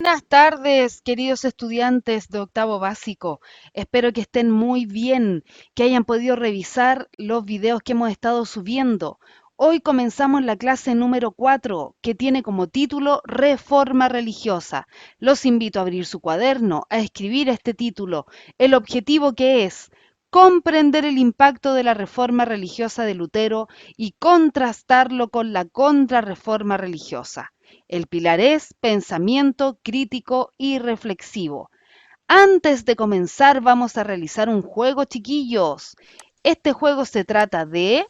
Buenas tardes, queridos estudiantes de octavo básico. Espero que estén muy bien, que hayan podido revisar los videos que hemos estado subiendo. Hoy comenzamos la clase número 4, que tiene como título Reforma religiosa. Los invito a abrir su cuaderno, a escribir este título. El objetivo que es comprender el impacto de la reforma religiosa de Lutero y contrastarlo con la contrarreforma religiosa. El pilar es pensamiento crítico y reflexivo. Antes de comenzar, vamos a realizar un juego, chiquillos. Este juego se trata de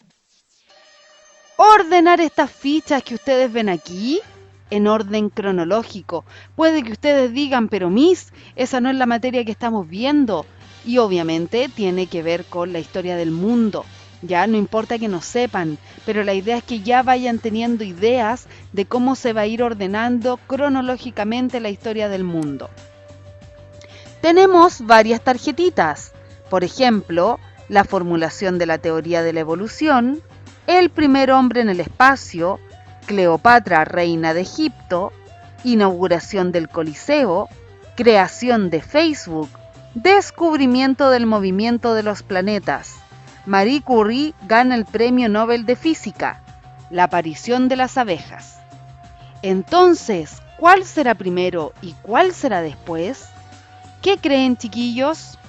ordenar estas fichas que ustedes ven aquí en orden cronológico. Puede que ustedes digan, pero Miss, esa no es la materia que estamos viendo. Y obviamente tiene que ver con la historia del mundo. Ya no importa que no sepan, pero la idea es que ya vayan teniendo ideas de cómo se va a ir ordenando cronológicamente la historia del mundo. Tenemos varias tarjetitas, por ejemplo, la formulación de la teoría de la evolución, el primer hombre en el espacio, Cleopatra, reina de Egipto, inauguración del Coliseo, creación de Facebook, descubrimiento del movimiento de los planetas, Marie Curie gana el Premio Nobel de Física, la aparición de las abejas. Entonces, ¿cuál será primero y cuál será después? ¿Qué creen, chiquillos?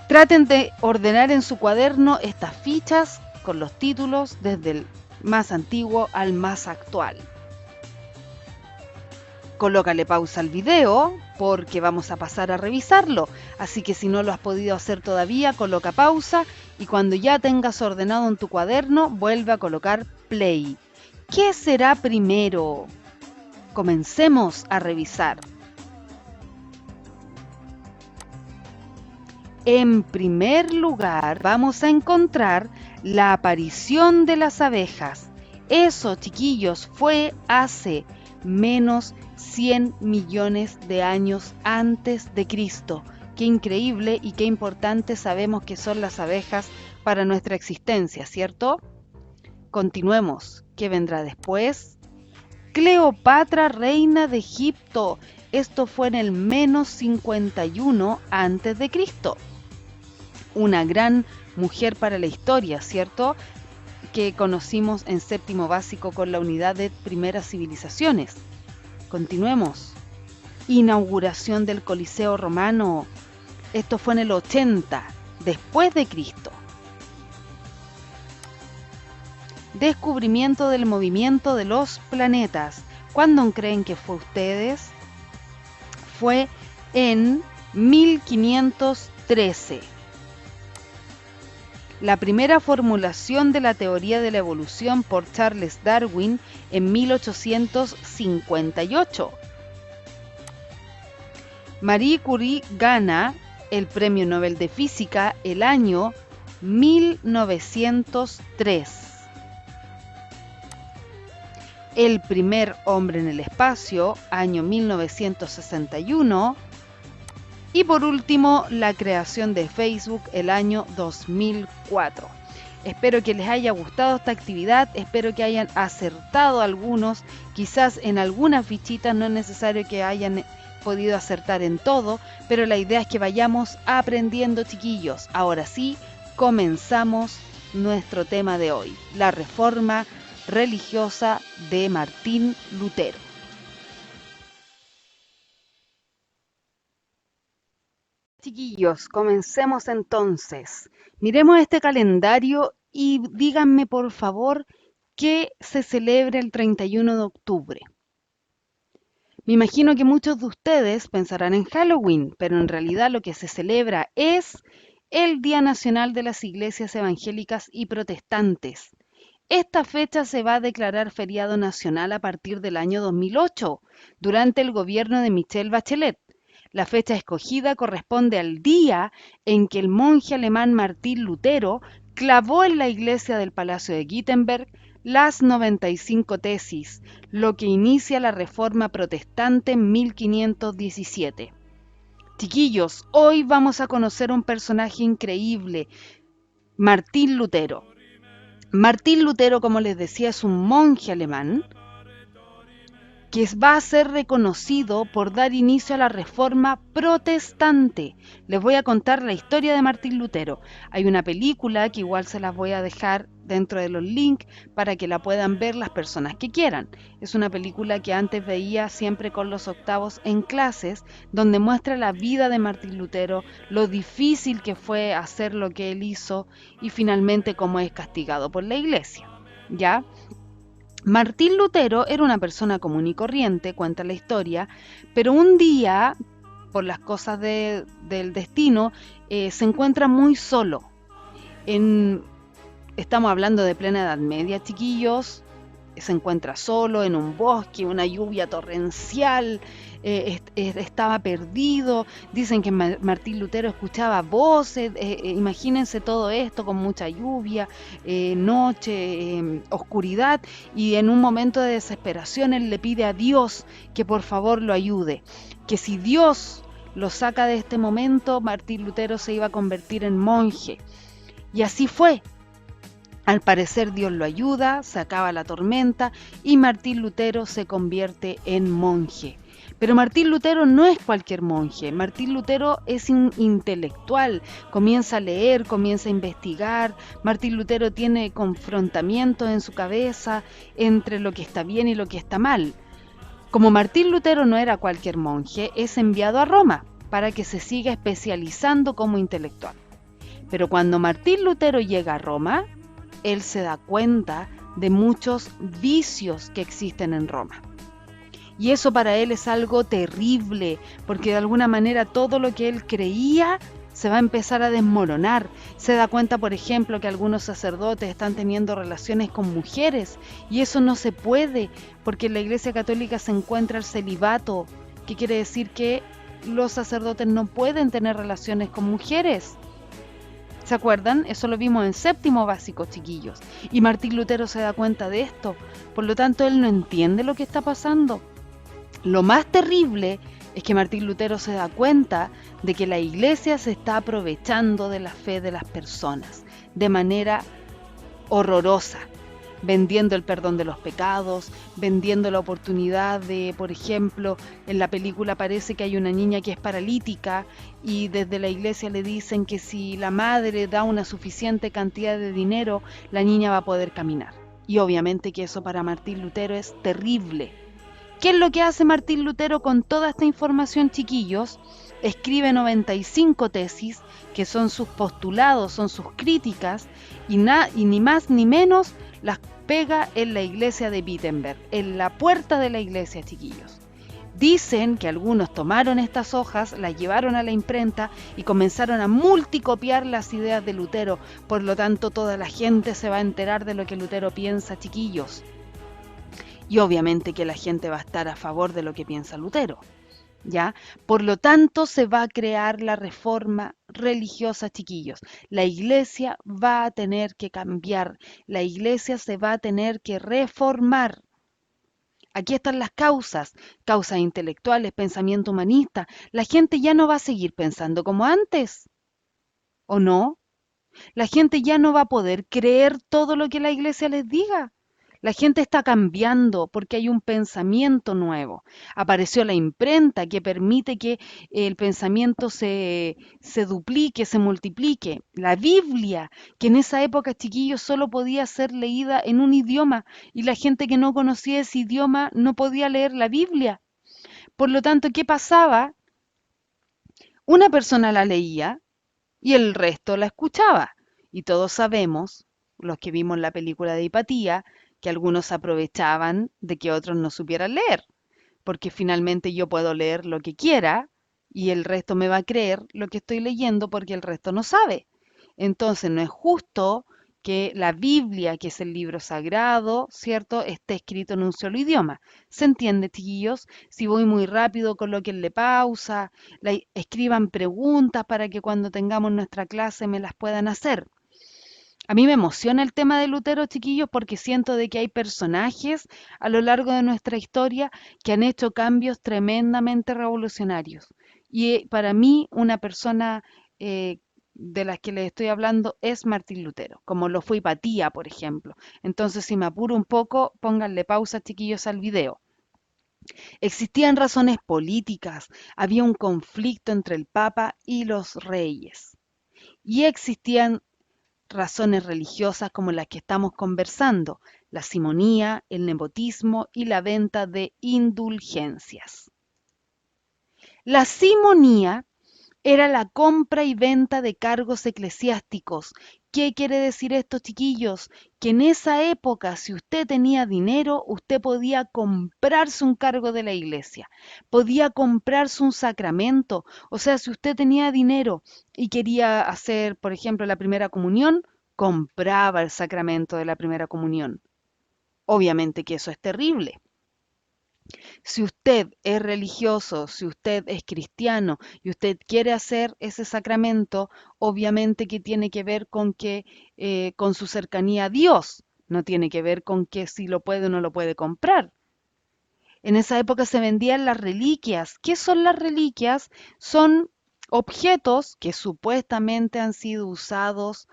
Traten de ordenar en su cuaderno estas fichas con los títulos desde el más antiguo al más actual. Colócale pausa al video porque vamos a pasar a revisarlo. Así que si no lo has podido hacer todavía, coloca pausa y cuando ya tengas ordenado en tu cuaderno, vuelve a colocar play. ¿Qué será primero? Comencemos a revisar. En primer lugar, vamos a encontrar la aparición de las abejas. Eso, chiquillos, fue hace menos 100 millones de años antes de Cristo. Qué increíble y qué importante sabemos que son las abejas para nuestra existencia, ¿cierto? Continuemos. ¿Qué vendrá después? Cleopatra, reina de Egipto. Esto fue en el menos 51 antes de Cristo. Una gran mujer para la historia, ¿cierto? Que conocimos en séptimo básico con la unidad de primeras civilizaciones. Continuemos. Inauguración del Coliseo Romano. Esto fue en el 80 después de Cristo. Descubrimiento del movimiento de los planetas. ¿Cuándo creen que fue ustedes? Fue en 1513. La primera formulación de la teoría de la evolución por Charles Darwin en 1858. Marie Curie gana el Premio Nobel de Física el año 1903. El primer hombre en el espacio, año 1961. Y por último, la creación de Facebook el año 2004. Espero que les haya gustado esta actividad, espero que hayan acertado algunos, quizás en algunas fichitas, no es necesario que hayan podido acertar en todo, pero la idea es que vayamos aprendiendo, chiquillos. Ahora sí, comenzamos nuestro tema de hoy, la reforma religiosa de Martín Lutero. Chiquillos, comencemos entonces. Miremos este calendario y díganme por favor qué se celebra el 31 de octubre. Me imagino que muchos de ustedes pensarán en Halloween, pero en realidad lo que se celebra es el Día Nacional de las Iglesias Evangélicas y Protestantes. Esta fecha se va a declarar feriado nacional a partir del año 2008, durante el gobierno de Michelle Bachelet. La fecha escogida corresponde al día en que el monje alemán Martín Lutero clavó en la iglesia del Palacio de Wittenberg las 95 tesis, lo que inicia la Reforma Protestante en 1517. Chiquillos, hoy vamos a conocer un personaje increíble, Martín Lutero. Martín Lutero, como les decía, es un monje alemán que va a ser reconocido por dar inicio a la Reforma Protestante. Les voy a contar la historia de Martín Lutero. Hay una película que igual se las voy a dejar dentro de los links para que la puedan ver las personas que quieran. Es una película que antes veía siempre con los octavos en clases, donde muestra la vida de Martín Lutero, lo difícil que fue hacer lo que él hizo y finalmente cómo es castigado por la iglesia. ¿Ya? Martín Lutero era una persona común y corriente, cuenta la historia, pero un día, por las cosas del destino, se encuentra muy solo. En, Estamos hablando de plena Edad Media, chiquillos. Se encuentra solo en un bosque, una lluvia torrencial, estaba perdido. Dicen que Martín Lutero escuchaba voces. Imagínense todo esto con mucha lluvia, noche, oscuridad, y en un momento de desesperación él le pide a Dios que por favor lo ayude, que si Dios lo saca de este momento, Martín Lutero se iba a convertir en monje. Y así fue. Al parecer Dios lo ayuda, se acaba la tormenta y Martín Lutero se convierte en monje. Pero Martín Lutero no es cualquier monje. Martín Lutero es intelectual, comienza a leer, comienza a investigar. Martín Lutero tiene confrontamientos en su cabeza entre lo que está bien y lo que está mal. Como Martín Lutero no era cualquier monje, es enviado a Roma para que se siga especializando como intelectual. Pero cuando Martín Lutero llega a Roma, él se da cuenta de muchos vicios que existen en Roma. Y eso para él es algo terrible, porque de alguna manera todo lo que él creía se va a empezar a desmoronar. Se da cuenta, por ejemplo, que algunos sacerdotes están teniendo relaciones con mujeres, y eso no se puede, porque en la Iglesia Católica se encuentra el celibato, que quiere decir que los sacerdotes no pueden tener relaciones con mujeres. ¿Se acuerdan? Eso lo vimos en séptimo básico, chiquillos. Y Martín Lutero se da cuenta de esto. Por lo tanto, él no entiende lo que está pasando. Lo más terrible es que Martín Lutero se da cuenta de que la iglesia se está aprovechando de la fe de las personas de manera horrorosa, vendiendo el perdón de los pecados, vendiendo la oportunidad de, por ejemplo, en la película parece que hay una niña que es paralítica y desde la iglesia le dicen que si la madre da una suficiente cantidad de dinero, la niña va a poder caminar. Y obviamente que eso para Martín Lutero es terrible. ¿Qué es lo que hace Martín Lutero con toda esta información, chiquillos? Escribe 95 tesis, que son sus postulados, son sus críticas, y ni más ni menos las pega en la iglesia de Wittenberg, en la puerta de la iglesia, chiquillos. Dicen que algunos tomaron estas hojas, las llevaron a la imprenta y comenzaron a multicopiar las ideas de Lutero. Por lo tanto, toda la gente se va a enterar de lo que Lutero piensa, chiquillos. Y obviamente que la gente va a estar a favor de lo que piensa Lutero, ¿ya? Por lo tanto, se va a crear la reforma religiosa, chiquillos. La iglesia va a tener que cambiar, la iglesia se va a tener que reformar. Aquí están las causas intelectuales, pensamiento humanista. La gente ya no va a seguir pensando como antes, ¿o no? La gente ya no va a poder creer todo lo que la iglesia les diga. La gente está cambiando porque hay un pensamiento nuevo. Apareció la imprenta que permite que el pensamiento se duplique, se multiplique. La Biblia, que en esa época, chiquillos, solo podía ser leída en un idioma y la gente que no conocía ese idioma no podía leer la Biblia. Por lo tanto, ¿qué pasaba? Una persona la leía y el resto la escuchaba. Y todos sabemos, los que vimos la película de Hipatía, que algunos aprovechaban de que otros no supieran leer, porque finalmente yo puedo leer lo que quiera y el resto me va a creer lo que estoy leyendo porque el resto no sabe. Entonces no es justo que la Biblia, que es el libro sagrado, ¿cierto?, esté escrito en un solo idioma. ¿Se entiende, chiquillos? Si voy muy rápido, colóquenle pausa, escriban preguntas para que cuando tengamos nuestra clase me las puedan hacer. A mí me emociona el tema de Lutero, chiquillos, porque siento de que hay personajes a lo largo de nuestra historia que han hecho cambios tremendamente revolucionarios. Y para mí, una persona de las que les estoy hablando es Martín Lutero, como lo fue Hipatía, por ejemplo. Entonces, si me apuro un poco, pónganle pausa, chiquillos, al video. Existían razones políticas, había un conflicto entre el Papa y los reyes. Y existían razones religiosas como las que estamos conversando, la simonía, el nepotismo y la venta de indulgencias. La simonía era la compra y venta de cargos eclesiásticos. ¿Qué quiere decir esto, chiquillos? Que en esa época, si usted tenía dinero, usted podía comprarse un cargo de la iglesia, podía comprarse un sacramento. O sea, si usted tenía dinero y quería hacer, por ejemplo, la primera comunión, compraba el sacramento de la primera comunión. Obviamente que eso es terrible. Si usted es religioso, si usted es cristiano y usted quiere hacer ese sacramento, obviamente que tiene que ver con que con su cercanía a Dios, no tiene que ver con que si lo puede o no lo puede comprar. En esa época se vendían las reliquias. ¿Qué son las reliquias? Son objetos que supuestamente han sido usados,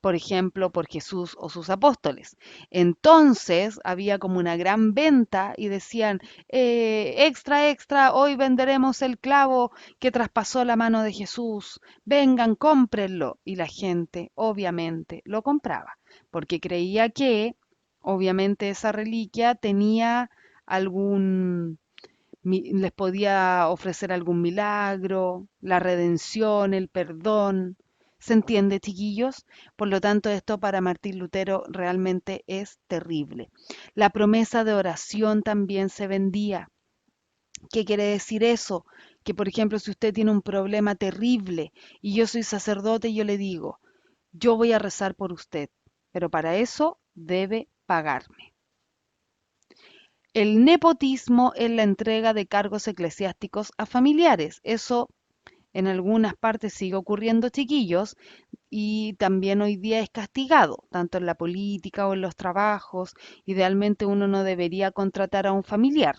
por ejemplo, por Jesús o sus apóstoles. Entonces había como una gran venta y decían, extra, extra, hoy venderemos el clavo que traspasó la mano de Jesús, vengan, cómprenlo. Y la gente obviamente lo compraba, porque creía que obviamente esa reliquia tenía algún, les podía ofrecer algún milagro, la redención, el perdón. ¿Se entiende, chiquillos? Por lo tanto, esto para Martín Lutero realmente es terrible. La promesa de oración también se vendía. ¿Qué quiere decir eso? Que, por ejemplo, si usted tiene un problema terrible y yo soy sacerdote, yo le digo, yo voy a rezar por usted, pero para eso debe pagarme. El nepotismo es la entrega de cargos eclesiásticos a familiares. Eso en algunas partes sigue ocurriendo, chiquillos, y también hoy día es castigado, tanto en la política o en los trabajos. Idealmente uno no debería contratar a un familiar.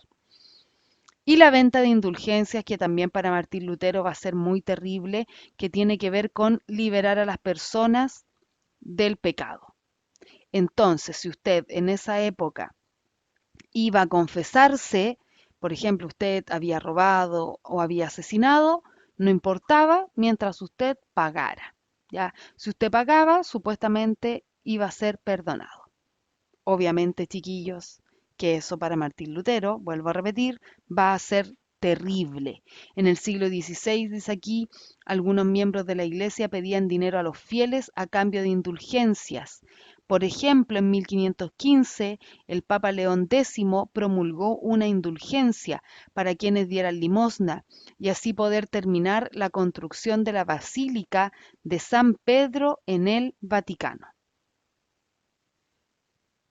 Y la venta de indulgencias, que también para Martín Lutero va a ser muy terrible, que tiene que ver con liberar a las personas del pecado. Entonces, si usted en esa época iba a confesarse, por ejemplo, usted había robado o había asesinado, no importaba mientras usted pagara. ¿Ya? Si usted pagaba, supuestamente iba a ser perdonado. Obviamente, chiquillos, que eso para Martín Lutero, vuelvo a repetir, va a ser terrible. En el siglo XVI, dice aquí, algunos miembros de la iglesia pedían dinero a los fieles a cambio de indulgencias. Por ejemplo, en 1515, el Papa León X promulgó una indulgencia para quienes dieran limosna y así poder terminar la construcción de la Basílica de San Pedro en el Vaticano.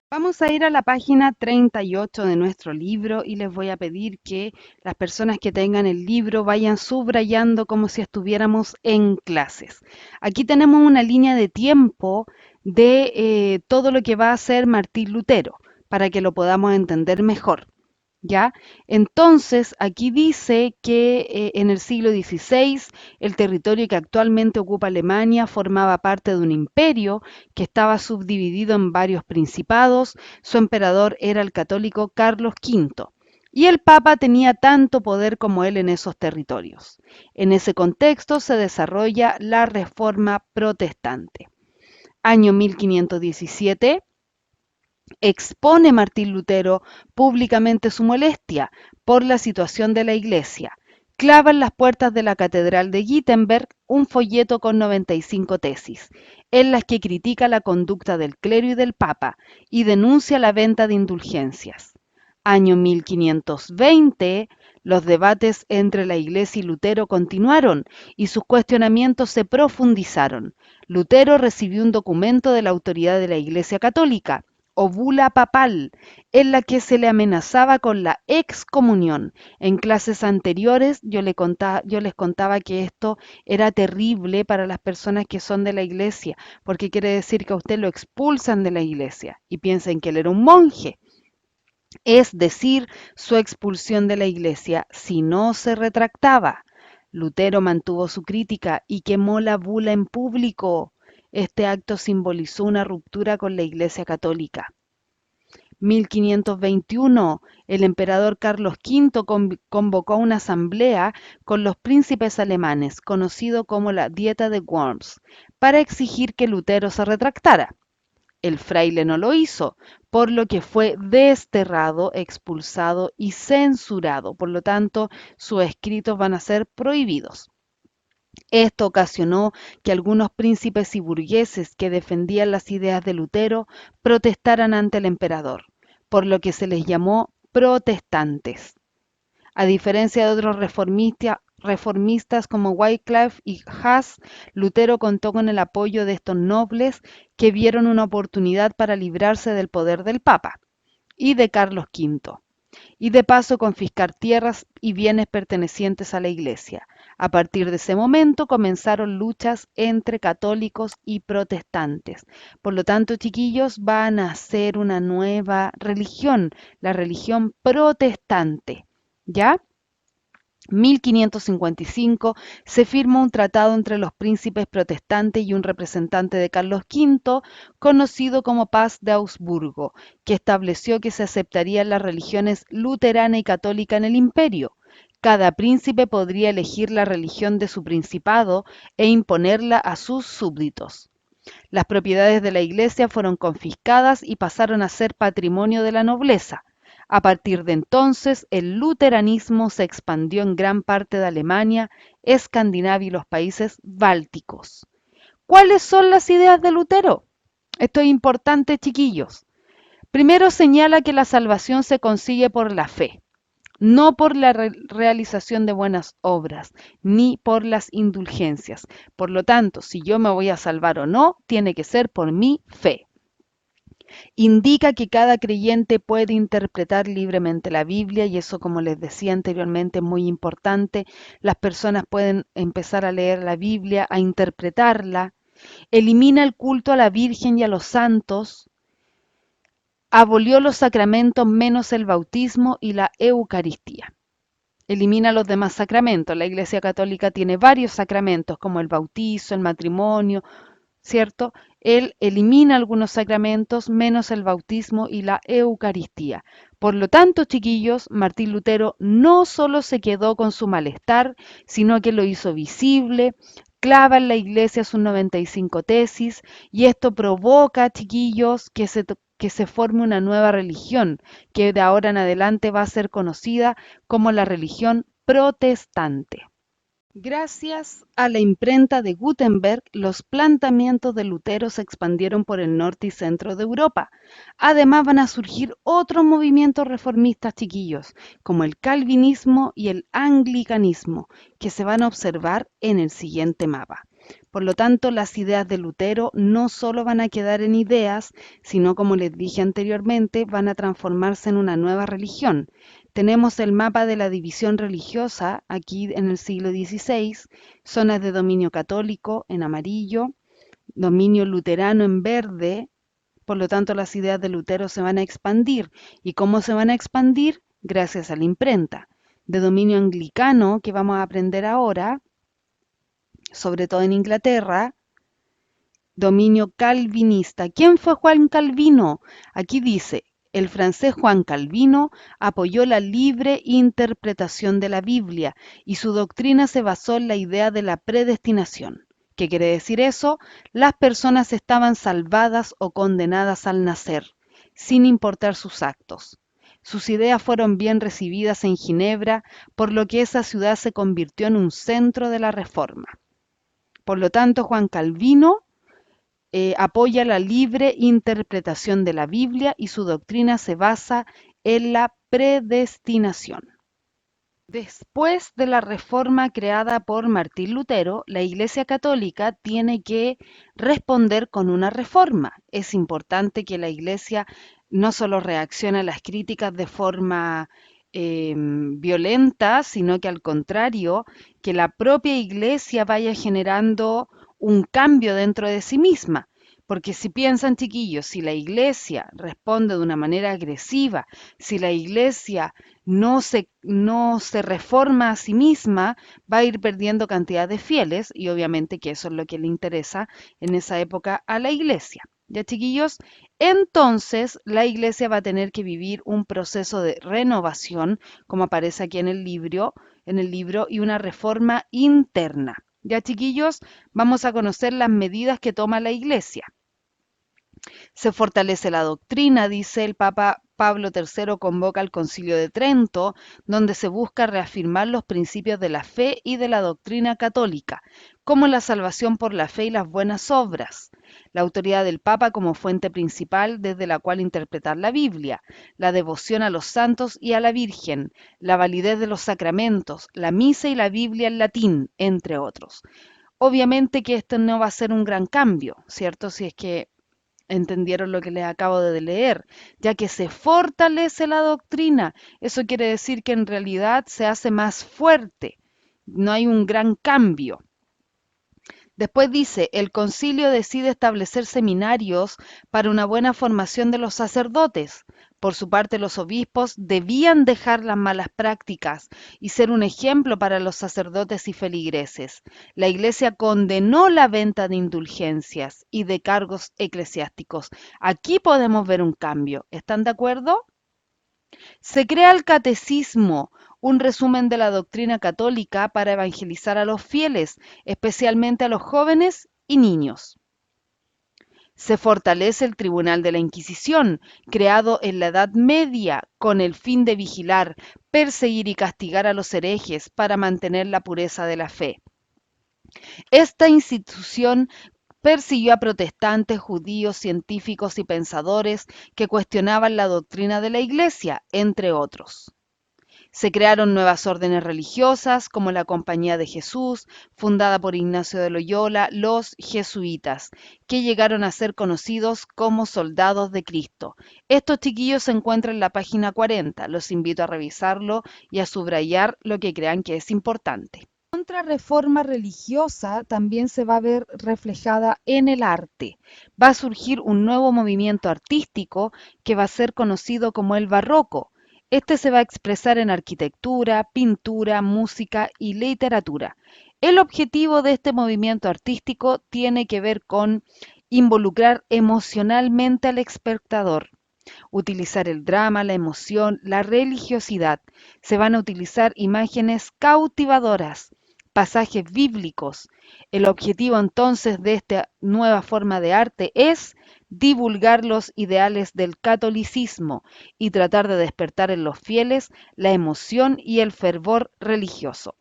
Vamos a ir a la página 38 de nuestro libro y les voy a pedir que las personas que tengan el libro vayan subrayando como si estuviéramos en clases. Aquí tenemos una línea de tiempo de todo lo que va a hacer Martín Lutero para que lo podamos entender mejor. ¿Ya? Entonces, aquí dice que en el siglo XVI el territorio que actualmente ocupa Alemania formaba parte de un imperio que estaba subdividido en varios principados. Su emperador era el católico Carlos V y el Papa tenía tanto poder como él en esos territorios. En ese contexto se desarrolla la Reforma Protestante. Año 1517. Expone Martín Lutero públicamente su molestia por la situación de la Iglesia. Clava en las puertas de la Catedral de Wittenberg un folleto con 95 tesis, en las que critica la conducta del clero y del Papa y denuncia la venta de indulgencias. Año 1520, los debates entre la Iglesia y Lutero continuaron y sus cuestionamientos se profundizaron. Lutero recibió un documento de la autoridad de la Iglesia Católica, o bula papal, en la que se le amenazaba con la excomunión. En clases anteriores yo les contaba que esto era terrible para las personas que son de la iglesia, porque quiere decir que a usted lo expulsan de la iglesia y piensen que él era un monje. Es decir, su expulsión de la iglesia si no se retractaba. Lutero mantuvo su crítica y quemó la bula en público. Este acto simbolizó una ruptura con la Iglesia Católica. 1521, el emperador Carlos V convocó una asamblea con los príncipes alemanes, conocido como la Dieta de Worms, para exigir que Lutero se retractara. El fraile no lo hizo, por lo que fue desterrado, expulsado y censurado. Por lo tanto, sus escritos van a ser prohibidos. Esto ocasionó que algunos príncipes y burgueses que defendían las ideas de Lutero protestaran ante el emperador, por lo que se les llamó protestantes. A diferencia de otros reformistas como Wycliffe y Hus, Lutero contó con el apoyo de estos nobles que vieron una oportunidad para librarse del poder del Papa y de Carlos V, y de paso confiscar tierras y bienes pertenecientes a la Iglesia. A partir de ese momento comenzaron luchas entre católicos y protestantes. Por lo tanto, chiquillos, van a ser una nueva religión, la religión protestante. ¿Ya? 1555 se firma un tratado entre los príncipes protestantes y un representante de Carlos V, conocido como Paz de Augsburgo, que estableció que se aceptarían las religiones luterana y católica en el imperio. Cada príncipe podría elegir la religión de su principado e imponerla a sus súbditos. Las propiedades de la iglesia fueron confiscadas y pasaron a ser patrimonio de la nobleza. A partir de entonces, el luteranismo se expandió en gran parte de Alemania, Escandinavia y los países bálticos. ¿Cuáles son las ideas de Lutero? Esto es importante, chiquillos. Primero señala que la salvación se consigue por la fe, no por la realización de buenas obras, ni por las indulgencias. Por lo tanto, si yo me voy a salvar o no, tiene que ser por mi fe. Indica que cada creyente puede interpretar libremente la Biblia y eso, como les decía anteriormente, es muy importante. Las personas pueden empezar a leer la Biblia, a interpretarla. Elimina el culto a la Virgen y a los santos. Abolió los sacramentos menos el bautismo y la Eucaristía. Elimina los demás sacramentos. La Iglesia Católica tiene varios sacramentos como el bautizo, el matrimonio, ¿cierto? Él elimina algunos sacramentos menos el bautismo y la Eucaristía. Por lo tanto, chiquillos, Martín Lutero no solo se quedó con su malestar, sino que lo hizo visible, clava en la iglesia sus 95 tesis y esto provoca, chiquillos, que se forme una nueva religión, que de ahora en adelante va a ser conocida como la religión protestante. Gracias a la imprenta de Gutenberg, los planteamientos de Lutero se expandieron por el norte y centro de Europa. Además van a surgir otros movimientos reformistas chiquillos, como el calvinismo y el anglicanismo, que se van a observar en el siguiente mapa. Por lo tanto, las ideas de Lutero no solo van a quedar en ideas, sino, como les dije anteriormente, van a transformarse en una nueva religión. Tenemos el mapa de la división religiosa aquí en el siglo XVI, zonas de dominio católico en amarillo, dominio luterano en verde, por lo tanto las ideas de Lutero se van a expandir. ¿Y cómo se van a expandir? Gracias a la imprenta. De dominio anglicano, que vamos a aprender ahora, sobre todo en Inglaterra, dominio calvinista. ¿Quién fue Juan Calvino? Aquí dice, el francés Juan Calvino apoyó la libre interpretación de la Biblia y su doctrina se basó en la idea de la predestinación. ¿Qué quiere decir eso? Las personas estaban salvadas o condenadas al nacer, sin importar sus actos. Sus ideas fueron bien recibidas en Ginebra, por lo que esa ciudad se convirtió en un centro de la Reforma. Por lo tanto, Juan Calvino apoya la libre interpretación de la Biblia y su doctrina se basa en la predestinación. Después de la reforma creada por Martín Lutero, la Iglesia Católica tiene que responder con una reforma. Es importante que la Iglesia no solo reaccione a las críticas de forma violenta, sino que al contrario, que la propia Iglesia vaya generando un cambio dentro de sí misma. Porque si piensan, chiquillos, si la iglesia responde de una manera agresiva, si la iglesia no se reforma a sí misma, va a ir perdiendo cantidad de fieles y obviamente que eso es lo que le interesa en esa época a la iglesia. ¿Ya, chiquillos? Entonces, la iglesia va a tener que vivir un proceso de renovación, como aparece aquí en el libro, y una reforma interna. ¿Ya, chiquillos? Vamos a conocer las medidas que toma la iglesia. Se fortalece la doctrina, dice el Papa Pablo III, convoca al Concilio de Trento, donde se busca reafirmar los principios de la fe y de la doctrina católica, como la salvación por la fe y las buenas obras, la autoridad del Papa como fuente principal desde la cual interpretar la Biblia, la devoción a los santos y a la Virgen, la validez de los sacramentos, la misa y la Biblia en latín, entre otros. Obviamente que esto no va a ser un gran cambio, ¿cierto? Si es que entendieron lo que les acabo de leer, ya que se fortalece la doctrina. Eso quiere decir que en realidad se hace más fuerte. No hay un gran cambio. Después dice, el concilio decide establecer seminarios para una buena formación de los sacerdotes. Por su parte, los obispos debían dejar las malas prácticas y ser un ejemplo para los sacerdotes y feligreses. La Iglesia condenó la venta de indulgencias y de cargos eclesiásticos. Aquí podemos ver un cambio. ¿Están de acuerdo? Se crea el catecismo, un resumen de la doctrina católica para evangelizar a los fieles, especialmente a los jóvenes y niños. Se fortalece el Tribunal de la Inquisición, creado en la Edad Media con el fin de vigilar, perseguir y castigar a los herejes para mantener la pureza de la fe. Esta institución persiguió a protestantes, judíos, científicos y pensadores que cuestionaban la doctrina de la Iglesia, entre otros. Se crearon nuevas órdenes religiosas, como la Compañía de Jesús, fundada por Ignacio de Loyola, los jesuitas, que llegaron a ser conocidos como soldados de Cristo. Estos chiquillos se encuentran en la página 40. Los invito a revisarlo y a subrayar lo que crean que es importante. La contrarreforma religiosa también se va a ver reflejada en el arte. Va a surgir un nuevo movimiento artístico que va a ser conocido como el barroco. Este se va a expresar en arquitectura, pintura, música y literatura. El objetivo de este movimiento artístico tiene que ver con involucrar emocionalmente al espectador, utilizar el drama, la emoción, la religiosidad. Se van a utilizar imágenes cautivadoras, pasajes bíblicos. El objetivo entonces de esta nueva forma de arte es divulgar los ideales del catolicismo y tratar de despertar en los fieles la emoción y el fervor religioso.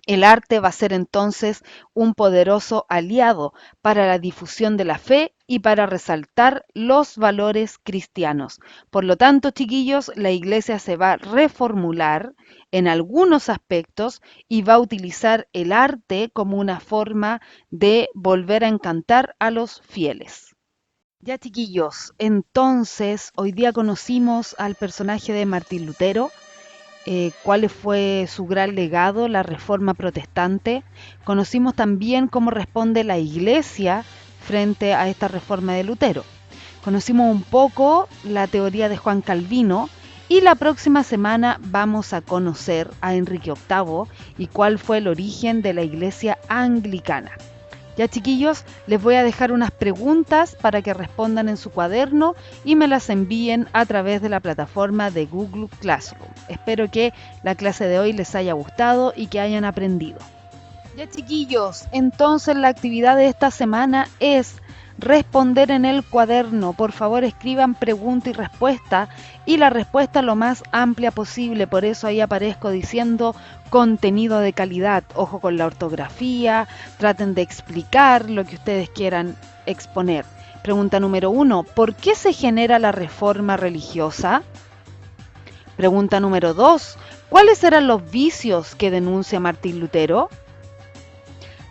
El arte va a ser entonces un poderoso aliado para la difusión de la fe y para resaltar los valores cristianos. Por lo tanto, chiquillos, la iglesia se va a reformular en algunos aspectos y va a utilizar el arte como una forma de volver a encantar a los fieles. Ya, chiquillos, entonces hoy día conocimos al personaje de Martín Lutero, cuál fue su gran legado, la reforma protestante. Conocimos también cómo responde la iglesia frente a esta reforma de Lutero. Conocimos un poco la teoría de Juan Calvino y la próxima semana vamos a conocer a Enrique VIII y cuál fue el origen de la iglesia anglicana. Ya, chiquillos, les voy a dejar unas preguntas para que respondan en su cuaderno y me las envíen a través de la plataforma de Google Classroom. Espero que la clase de hoy les haya gustado y que hayan aprendido. Ya, chiquillos, entonces la actividad de esta semana es responder en el cuaderno. Por favor, escriban pregunta y respuesta y la respuesta lo más amplia posible. Por eso ahí aparezco diciendo contenido de calidad. Ojo con la ortografía, traten de explicar lo que ustedes quieran exponer. Pregunta número 1, ¿por qué se genera la reforma religiosa? Pregunta número 2, ¿cuáles eran los vicios que denuncia Martín Lutero?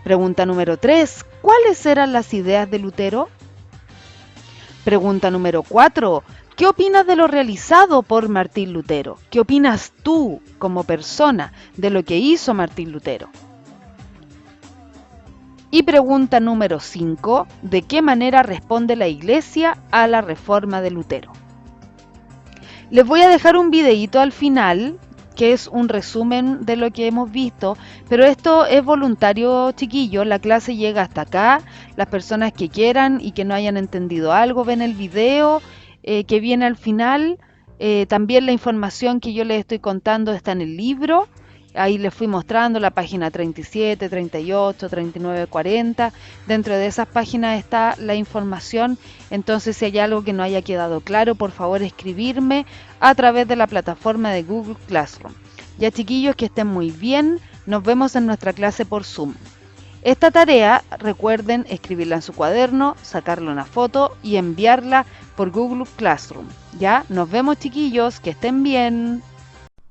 Pregunta número 3, ¿cuáles eran las ideas de Lutero? Pregunta número 4, ¿qué opinas de lo realizado por Martín Lutero? ¿Qué opinas tú como persona de lo que hizo Martín Lutero? Y pregunta número 5, ¿de qué manera responde la Iglesia a la reforma de Lutero? Les voy a dejar un videíto al final que es un resumen de lo que hemos visto, pero esto es voluntario, chiquillos, la clase llega hasta acá, las personas que quieran y que no hayan entendido algo ven el video que viene al final, también la información que yo les estoy contando está en el libro. Ahí les fui mostrando la página 37, 38, 39, 40. Dentro de esas páginas está la información. Entonces, si hay algo que no haya quedado claro, por favor escribirme a través de la plataforma de Google Classroom. Ya, chiquillos, que estén muy bien. Nos vemos en nuestra clase por Zoom. Esta tarea, recuerden escribirla en su cuaderno, sacarle una foto y enviarla por Google Classroom. Ya, nos vemos, chiquillos, que estén bien.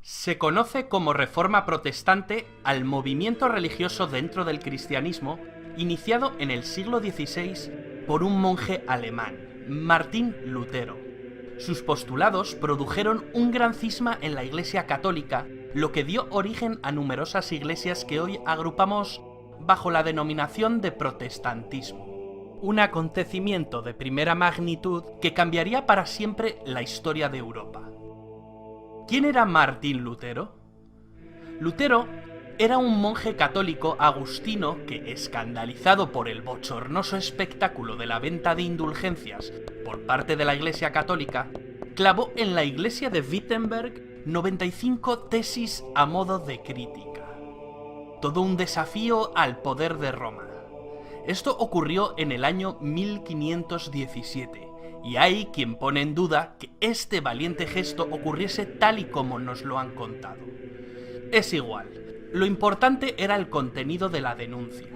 Se conoce como Reforma Protestante al movimiento religioso dentro del cristianismo iniciado en el siglo XVI por un monje alemán, Martín Lutero. Sus postulados produjeron un gran cisma en la Iglesia católica, lo que dio origen a numerosas iglesias que hoy agrupamos bajo la denominación de protestantismo. Un acontecimiento de primera magnitud que cambiaría para siempre la historia de Europa. ¿Quién era Martín Lutero? Lutero era un monje católico agustino que, escandalizado por el bochornoso espectáculo de la venta de indulgencias por parte de la Iglesia católica, clavó en la iglesia de Wittenberg 95 tesis a modo de crítica. Todo un desafío al poder de Roma. Esto ocurrió en el año 1517. Y hay quien pone en duda que este valiente gesto ocurriese tal y como nos lo han contado. Es igual, lo importante era el contenido de la denuncia.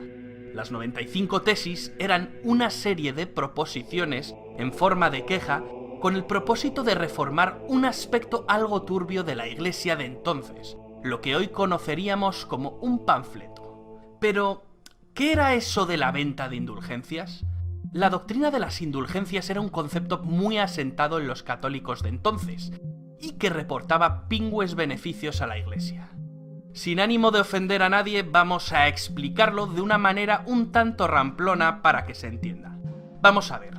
Las 95 tesis eran una serie de proposiciones en forma de queja con el propósito de reformar un aspecto algo turbio de la Iglesia de entonces, lo que hoy conoceríamos como un panfleto. Pero, ¿qué era eso de la venta de indulgencias? La doctrina de las indulgencias era un concepto muy asentado en los católicos de entonces, y que reportaba pingües beneficios a la Iglesia. Sin ánimo de ofender a nadie, vamos a explicarlo de una manera un tanto ramplona para que se entienda. Vamos a ver.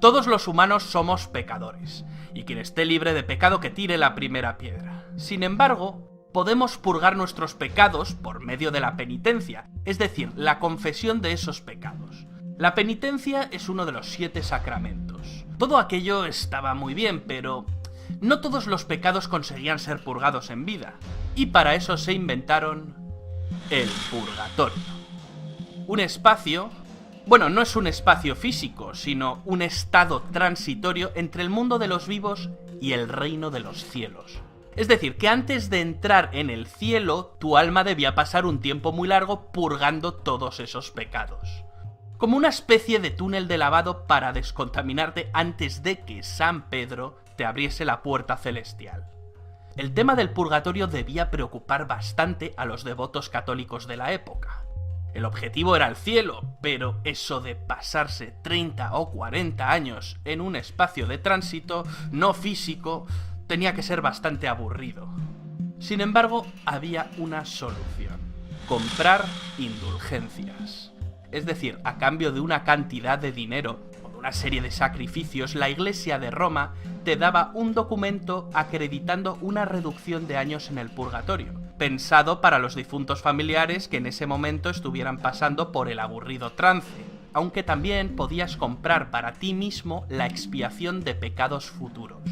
Todos los humanos somos pecadores, y quien esté libre de pecado que tire la primera piedra. Sin embargo, podemos purgar nuestros pecados por medio de la penitencia, es decir, la confesión de esos pecados. La penitencia es uno de los 7 sacramentos. Todo aquello estaba muy bien, pero no todos los pecados conseguían ser purgados en vida, y para eso se inventaron el purgatorio. Un espacio, bueno, no es un espacio físico, sino un estado transitorio entre el mundo de los vivos y el reino de los cielos. Es decir, que antes de entrar en el cielo, tu alma debía pasar un tiempo muy largo purgando todos esos pecados. Como una especie de túnel de lavado para descontaminarte antes de que San Pedro te abriese la puerta celestial. El tema del purgatorio debía preocupar bastante a los devotos católicos de la época. El objetivo era el cielo, pero eso de pasarse 30 o 40 años en un espacio de tránsito no físico tenía que ser bastante aburrido. Sin embargo, había una solución: comprar indulgencias. Es decir, a cambio de una cantidad de dinero o de una serie de sacrificios, la Iglesia de Roma te daba un documento acreditando una reducción de años en el purgatorio, pensado para los difuntos familiares que en ese momento estuvieran pasando por el aburrido trance, aunque también podías comprar para ti mismo la expiación de pecados futuros.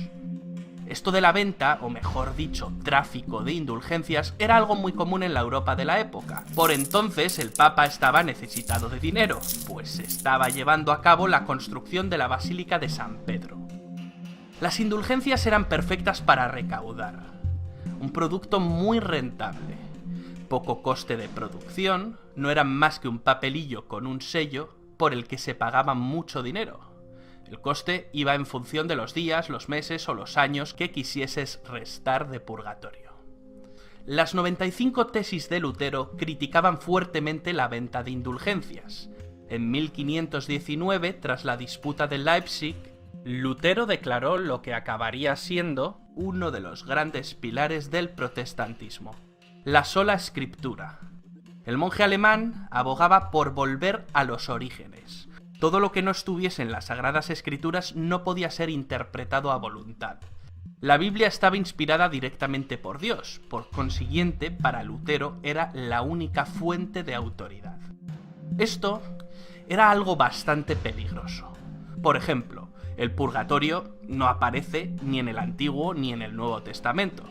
Esto de la venta, o mejor dicho, tráfico de indulgencias, era algo muy común en la Europa de la época. Por entonces el Papa estaba necesitado de dinero, pues se estaba llevando a cabo la construcción de la Basílica de San Pedro. Las indulgencias eran perfectas para recaudar. Un producto muy rentable. Poco coste de producción, no eran más que un papelillo con un sello por el que se pagaba mucho dinero. El coste iba en función de los días, los meses o los años que quisieses restar de purgatorio. Las 95 tesis de Lutero criticaban fuertemente la venta de indulgencias. En 1519, tras la disputa de Leipzig, Lutero declaró lo que acabaría siendo uno de los grandes pilares del protestantismo: la sola escritura. El monje alemán abogaba por volver a los orígenes. Todo lo que no estuviese en las Sagradas Escrituras no podía ser interpretado a voluntad. La Biblia estaba inspirada directamente por Dios, por consiguiente, para Lutero era la única fuente de autoridad. Esto era algo bastante peligroso. Por ejemplo, el purgatorio no aparece ni en el Antiguo ni en el Nuevo Testamento.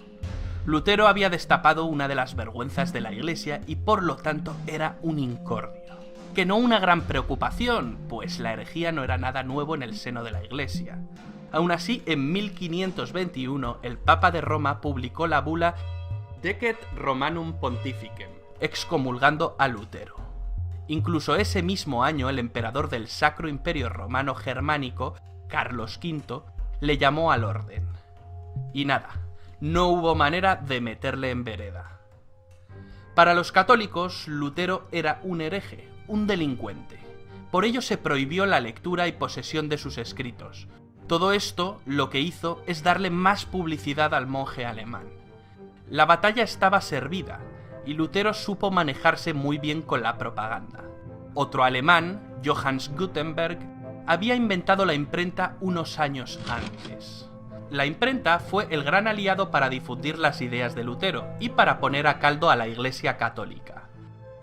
Lutero había destapado una de las vergüenzas de la Iglesia y por lo tanto era un incordio. Que no una gran preocupación, pues la herejía no era nada nuevo en el seno de la Iglesia. Aún así, en 1521, el Papa de Roma publicó la bula Decet Romanum Pontificem, excomulgando a Lutero. Incluso ese mismo año, el emperador del Sacro Imperio Romano Germánico, Carlos V, le llamó al orden. Y nada, no hubo manera de meterle en vereda. Para los católicos, Lutero era un hereje, un delincuente. Por ello se prohibió la lectura y posesión de sus escritos. Todo esto lo que hizo es darle más publicidad al monje alemán. La batalla estaba servida, y Lutero supo manejarse muy bien con la propaganda. Otro alemán, Johannes Gutenberg, había inventado la imprenta unos años antes. La imprenta fue el gran aliado para difundir las ideas de Lutero y para poner a caldo a la Iglesia católica.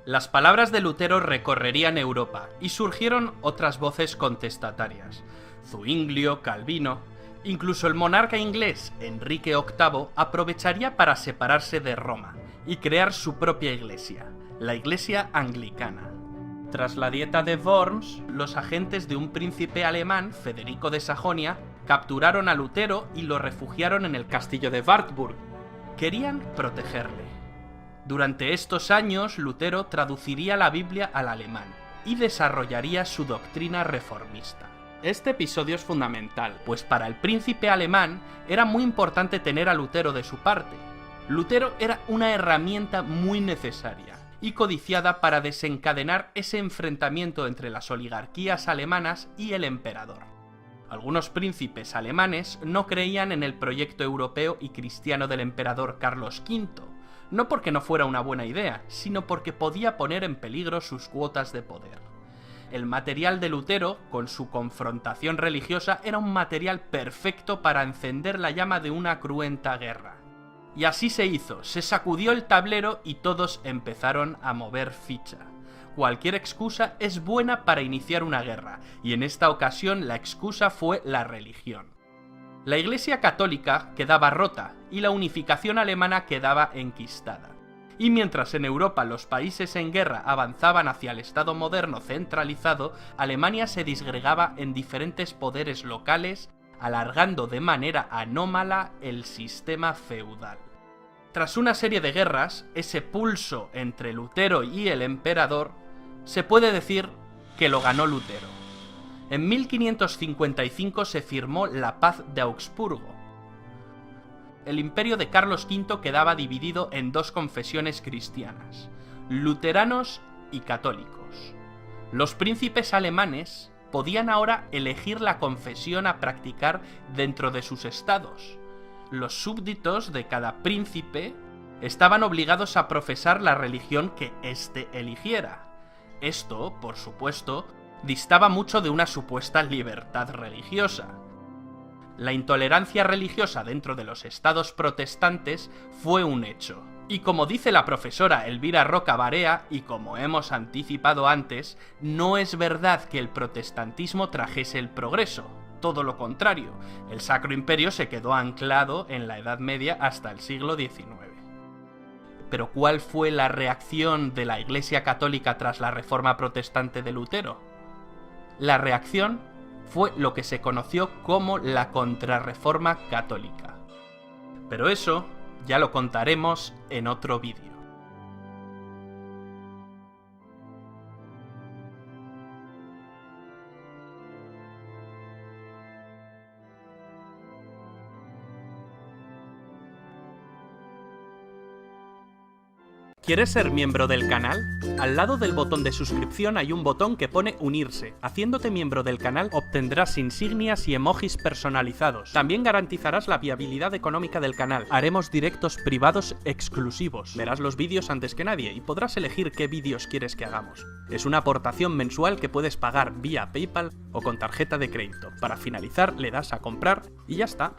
Las palabras de Lutero recorrerían Europa y surgieron otras voces contestatarias. Zuinglio, Calvino, incluso el monarca inglés Enrique VIII aprovecharía para separarse de Roma y crear su propia iglesia, la Iglesia Anglicana. Tras la Dieta de Worms, los agentes de un príncipe alemán, Federico de Sajonia, capturaron a Lutero y lo refugiaron en el castillo de Wartburg. Querían protegerle. Durante estos años, Lutero traduciría la Biblia al alemán y desarrollaría su doctrina reformista. Este episodio es fundamental, pues para el príncipe alemán era muy importante tener a Lutero de su parte. Lutero era una herramienta muy necesaria y codiciada para desencadenar ese enfrentamiento entre las oligarquías alemanas y el emperador. Algunos príncipes alemanes no creían en el proyecto europeo y cristiano del emperador Carlos V, no porque no fuera una buena idea, sino porque podía poner en peligro sus cuotas de poder. El material de Lutero, con su confrontación religiosa, era un material perfecto para encender la llama de una cruenta guerra. Y así se hizo, se sacudió el tablero y todos empezaron a mover ficha. Cualquier excusa es buena para iniciar una guerra, y en esta ocasión la excusa fue la religión. La Iglesia católica quedaba rota y la unificación alemana quedaba enquistada. Y mientras en Europa los países en guerra avanzaban hacia el Estado moderno centralizado, Alemania se disgregaba en diferentes poderes locales, alargando de manera anómala el sistema feudal. Tras una serie de guerras, ese pulso entre Lutero y el emperador, se puede decir que lo ganó Lutero. En 1555 se firmó la Paz de Augsburgo. El imperio de Carlos V quedaba dividido en dos confesiones cristianas, luteranos y católicos. Los príncipes alemanes podían ahora elegir la confesión a practicar dentro de sus estados. Los súbditos de cada príncipe estaban obligados a profesar la religión que éste eligiera. Esto, por supuesto, distaba mucho de una supuesta libertad religiosa. La intolerancia religiosa dentro de los estados protestantes fue un hecho. Y como dice la profesora Elvira Roca Barea, y como hemos anticipado antes, no es verdad que el protestantismo trajese el progreso. Todo lo contrario, el Sacro Imperio se quedó anclado en la Edad Media hasta el siglo XIX. Pero ¿cuál fue la reacción de la Iglesia Católica tras la Reforma Protestante de Lutero? La reacción fue lo que se conoció como la Contrarreforma Católica. Pero eso ya lo contaremos en otro vídeo. ¿Quieres ser miembro del canal? Al lado del botón de suscripción hay un botón que pone unirse. Haciéndote miembro del canal obtendrás insignias y emojis personalizados. También garantizarás la viabilidad económica del canal. Haremos directos privados exclusivos. Verás los vídeos antes que nadie y podrás elegir qué vídeos quieres que hagamos. Es una aportación mensual que puedes pagar vía PayPal o con tarjeta de crédito. Para finalizar le das a comprar y ya está.